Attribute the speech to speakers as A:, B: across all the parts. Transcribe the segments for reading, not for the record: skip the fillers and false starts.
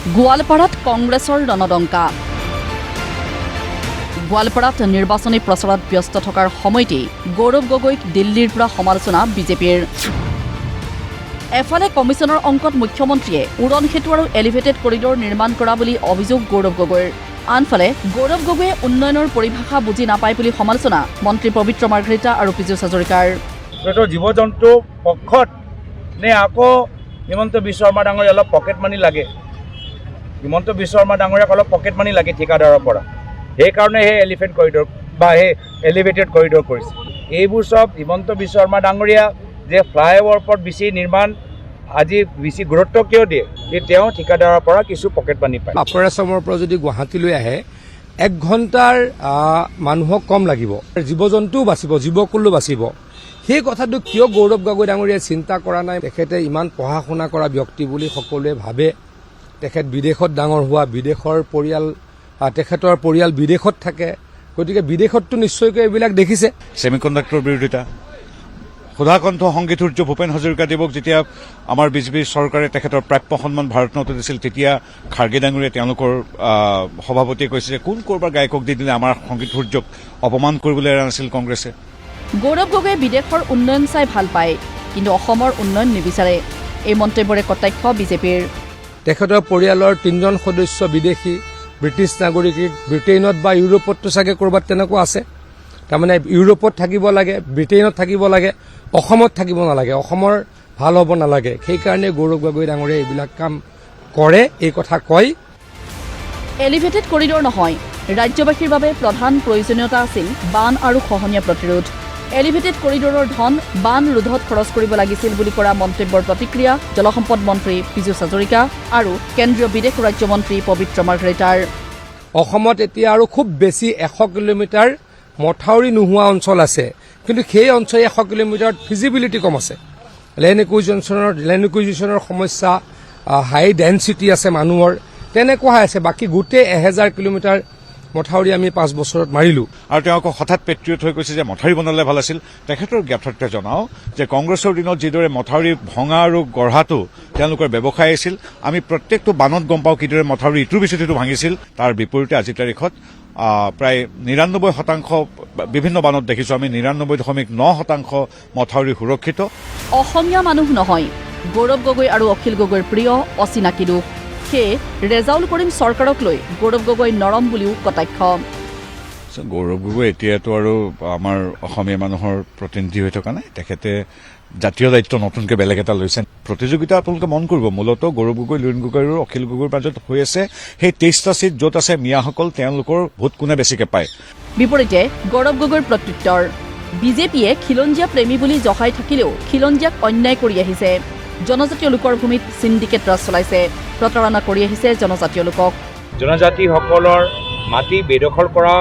A: গোৱালপাৰাত কংগ্ৰেছৰ ৰণদংকা। গোৱালপাৰাত নিৰ্বাচনী প্ৰচাৰত ব্যস্ত থকাৰ সময়তেই গৌৰৱ গগৈক দিল্লীৰ পৰা সমালোচনা বিজেপিৰ। এফালে কমিছনৰ অংকত মুখ্যমন্ত্ৰীয়ে উৰণ সেতু আৰু এলিভেটেড কৰিডৰ নিৰ্মাণ কৰা বুলি অভিযোগ গৌৰৱ গগৈৰ। আনফালে গৌৰৱ গগৈয়ে উন্নয়নৰ পৰিভাষা বুজি নাপায় বুলি সমালোচনা মন্ত্ৰী পবিত্ৰ মাৰ্ঘেৰিটা আৰু পীযুষ হাজৰিকাৰ।
B: জীৱ জন্তু পক্ষত নে আকৌ হিমন্ত বিশ্ব শৰ্মা ডাঙৰীয়া অলপ পকেট মানি লাগে, হিমন্ত বিশ্ব শৰ্মা ডাঙৰীয়াক অলপ পকেট মানি লাগে ঠিকাদাৰৰ পৰা, সেইকাৰণে সেই এলিফেণ্ট কৰিডৰ বা সেই এলিভেটেড কৰিডৰ কৰিছে। এইবোৰ চব হিমন্ত বিশ্ব শৰ্মা ডাঙৰীয়া যে ফ্লাইঅভাৰৰ ওপৰত বেছি নিৰ্মাণ আজি বেছি গুৰুত্ব কিয় দিয়ে, যে তেওঁ ঠিকাদাৰৰ পৰা কিছু পকেট মানি পায়।
C: আপাৰ আছামৰ পৰা যদি গুৱাহাটীলৈ আহে 1 ঘণ্টাৰ মানুহক কম লাগিব, জীৱ জন্তুও বাচিব, জীৱকুলো বাচিব। সেই কথাটো কিয় গৌৰৱ গগৈ ডাঙৰীয়াই চিন্তা কৰা নাই? তেখেতে ইমান পঢ়া শুনা কৰা ব্যক্তি বুলি সকলোৱে ভাবে। তেখেত বিদেশত ডাঙৰ হোৱা, বিদেশৰ পৰিয়াল, তেখেতৰ পৰিয়াল বিদেশত থাকে, গতিকে বিদেশততো নিশ্চয়কৈ এইবিলাক দেখিছে।
D: ছেমিকণ্ডাক্টৰ বিৰোধিতা, সুধাকণ্ঠ সংগীত সূৰ্য ভূপেন হাজৰিকাদেৱক যেতিয়া আমাৰ বিজেপি চৰকাৰে তেখেতৰ প্ৰাপ্য সন্মান ভাৰত ৰত্ন দিছিল, তেতিয়া খাৰ্গে ডাঙৰীয়াই তেওঁলোকৰ সভাপতিয়ে কৈছে যে কোন কৰবাৰ গায়কক দি দিলে আমাৰ সংগীত সূৰ্যক অপমান কৰিবলৈ এৰা নাছিল কংগ্ৰেছে।
A: গৌৰৱ গগৈয়ে বিদেশৰ উন্নয়ন চাই ভাল পায়, কিন্তু অসমৰ উন্নয়ন নিবিচাৰে। এই মন্তব্যৰে কটাক্ষ বিজেপিৰ।
C: তেখেতৰ পৰিয়ালৰ 3জন সদস্য বিদেশী, ব্ৰিটিছ নাগৰিক, ব্ৰিটেইনত বা ইউৰোপতো চাগে ক'ৰবাত তেনেকুৱা আছে। তাৰমানে ইউৰোপত থাকিব লাগে, ব্ৰিটেইনত থাকিব লাগে, অসমত থাকিব নালাগে, অসমৰ ভাল হ'ব নালাগে। সেইকাৰণে গৌৰৱ গগৈ ডাঙৰীয়াই এইবিলাক কাম কৰে, এই কথা কয়।
A: এলিভেটেড কৰিডৰ নহয়, ৰাজ্যবাসীৰ বাবে প্ৰধান প্ৰয়োজনীয়তা আছিল বান আৰু খহনীয়া প্ৰতিৰোধ। এলিভেটেড কৰিডৰৰ ধন বান ৰোধত খৰচ কৰিব লাগিছিল বুলি কৰা মন্তব্যৰ প্ৰতিক্ৰিয়া জলসম্পদ মন্ত্ৰী পীযুষ হাজৰিকা আৰু কেন্দ্ৰীয় বিদেশ ৰাজ্যমন্ত্ৰী পবিত্ৰ মাৰ্ঘেৰিটাৰ।
C: অসমত এতিয়া আৰু খুব বেছি 100 কিলোমিটাৰ মথাউৰি নোহোৱা অঞ্চল আছে, কিন্তু সেই অঞ্চল 100 কিলোমিটাৰত ফিজিবিলিটি কম আছে। লেণ্ড একুইজিশ্যনৰ সমস্যা, হাই ডেন্সিটি আছে মানুহৰ, তেনেকুৱা আছে। বাকী গোটেই 1000 কিলোমিটাৰ মথাউৰি আমি 5 বছৰত মাৰিলো।
D: আৰু তেওঁ আকৌ হঠাৎ পেট্ৰিয়ট হৈ কৈছে যে মথাউৰি বনালে ভাল আছিল। তেখেতৰ জ্ঞাতৰ্থে জনাও যে কংগ্ৰেছৰ দিনত যিদৰে মথাউৰি ভঙা আৰু গঢ়াটো তেওঁলোকৰ ব্যৱসায় আছিল, আমি প্ৰত্যেকটো বানত গম পাওঁ কিদৰে মথাউৰি ইটোৰ পিছত সিটো ভাঙিছিল। তাৰ বিপৰীতে আজিৰ তাৰিখত প্ৰায় 99% বিভিন্ন বানত দেখিছোঁ আমি 99.9% মথাউৰি সুৰক্ষিত।
A: অসমীয়া মানুহ নহয়, গৌৰৱ গগৈ আৰু অখিল গগৈৰ প্ৰিয় অচিনাকি লোক। সেয়ে ৰেজাউল কৰিম চৰকাৰক লৈ গৌৰৱ গগৈ নৰম বুলিও কটাক্ষ।
D: গৌৰৱ গগৈ এতিয়াতো আৰু আমাৰ অসমীয়া মানুহৰ প্ৰতিনিধি হৈ থকা নাই, তেখেতে জাতীয় দায়িত্ব নতুনকৈ বেলেগ এটা লৈছে। প্ৰতিযোগিতা আপোনালোকে মন কৰিব, মূলতঃ গৌৰৱ গগৈ, লুৰিণ গগৈ আৰু অখিল গগৈৰ মাজত হৈ আছে সেই 23টা ছিট, য'ত আছে মিয়াসকল, তেওঁলোকৰ ভোট কোনে বেছিকে পায়।
A: বিপৰীতে গৌৰৱ গগৈৰ প্ৰত্যুত্তৰ, বিজেপিয়ে খিলঞ্জীয়া প্ৰেমী বুলি জহাই থাকিলেও খিলঞ্জীয়াক অন্যায় কৰি আহিছে। জনজাতীয় লোকৰ ভূমিত চিণ্ডিকেট ৰাজ চলাইছে, প্ৰতাৰণা কৰি আহিছে জনজাতীয় লোকক।
B: জনজাতিসকলৰ মাটি বেদখল কৰা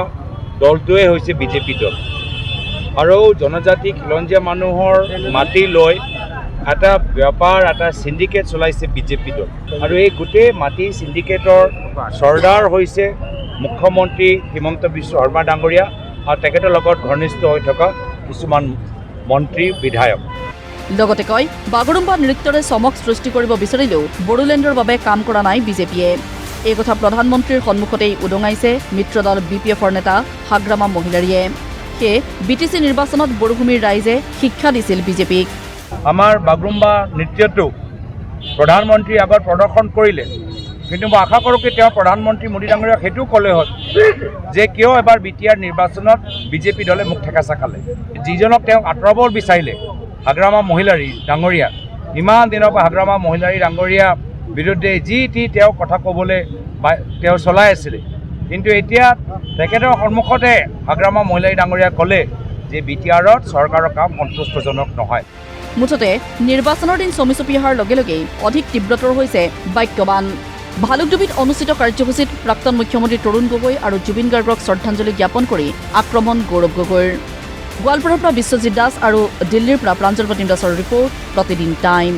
B: দলটোৱে হৈছে বিজেপি দল, আৰু জনজাতি খিলঞ্জীয়া মানুহৰ মাটি লৈ এটা বেপাৰ, এটা চিণ্ডিকেট চলাইছে বিজেপি দল। আৰু এই গোটেই মাটি চিণ্ডিকেটৰ চৰ্দাৰ হৈছে মুখ্যমন্ত্ৰী হিমন্ত বিশ্ব শৰ্মা ডাঙৰীয়া আৰু তেখেতৰ লগত ঘনিষ্ঠ হৈ থকা কিছুমান মন্ত্ৰী, বিধায়ক।
A: লগতে কয়, বাগৰুম্বা নৃত্যৰে চমক সৃষ্টি কৰিব বিচাৰিলেও বড়োলেণ্ডৰ বাবে কাম কৰা নাই বিজেপিয়ে। এই কথা প্ৰধানমন্ত্ৰীৰ সন্মুখতেই উদঙাইছে মিত্ৰদল BPFৰ নেতা হাগ্ৰামা মহিলাৰীয়ে। সেয়ে BTC নিৰ্বাচনত বড়োভূমিৰ ৰাইজে শিক্ষা দিছিল বিজেপিক।
B: আমাৰ বাগৰুম্বা নৃত্যটো প্ৰধানমন্ত্ৰী আগত প্ৰদৰ্শন কৰিলে, কিন্তু মই আশা কৰোঁ কি তেওঁ প্ৰধানমন্ত্ৰী মোদী ডাঙৰীয়াক সেইটো ক'লে হ'ল যে কিয় এবাৰ BTR নিৰ্বাচনত বিজেপি দলে মুখ ঠেকাচা খালে। যিজনক তেওঁক আঁতৰাব বিচাৰিলে, হাগ্ৰামা মহিলাৰী ডাঙৰীয়া, ইমান দিনৰ পৰা হাগ্ৰামা মহিলাৰী ডাঙৰীয়া বিৰুদ্ধে যি টি তেওঁ কথা ক'বলৈ তেওঁ চলাই আছিলে, কিন্তু এতিয়া তেখেতৰ সন্মুখতে হাগ্ৰামা মহিলাৰী ডাঙৰীয়া ক'লে যে BTRত চৰকাৰৰ কাম সন্তুষ্টজনক নহয়।
A: মুঠতে নিৰ্বাচনৰ দিন চমি চপি অহাৰ লগে লগেই অধিক তীব্ৰতৰ হৈছে বাক্যবান। ভালুকডুবিত অনুষ্ঠিত কাৰ্যসূচীত প্ৰাক্তন মুখ্যমন্ত্ৰী তৰুণ গগৈ আৰু জুবিন গাৰ্গক শ্ৰদ্ধাঞ্জলি জ্ঞাপন কৰি আক্ৰমণ গৌৰৱ গগৈৰ। গোৱালপাৰাৰ পৰা বিশ্বজিৎ দাস আৰু দিল্লীৰ পৰা প্ৰাঞ্জল প্ৰতিম দাসৰ ৰিপৰ্ট, প্ৰতিদিন টাইম।